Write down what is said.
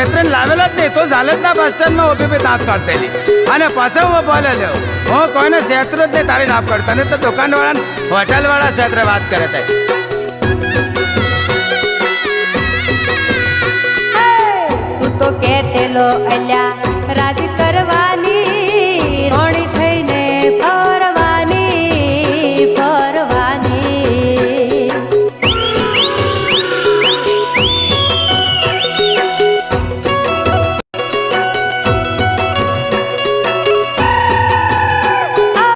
છેતરીને લાવેલો જ નહીં તો ચાલે જ ના બસ સ્ટેન્ડમાં ઊભી દાંત કાઢતેલી અને પાછો હું બોલે લ્યો હું કોઈને છેતરો જ નહીં તારી નાપ કરતા ને તો દુકાનવાળા હોટલવાળા છેતરે વાત કરે તે તું તો કહેતેલો અલ્યા રાજ કરવા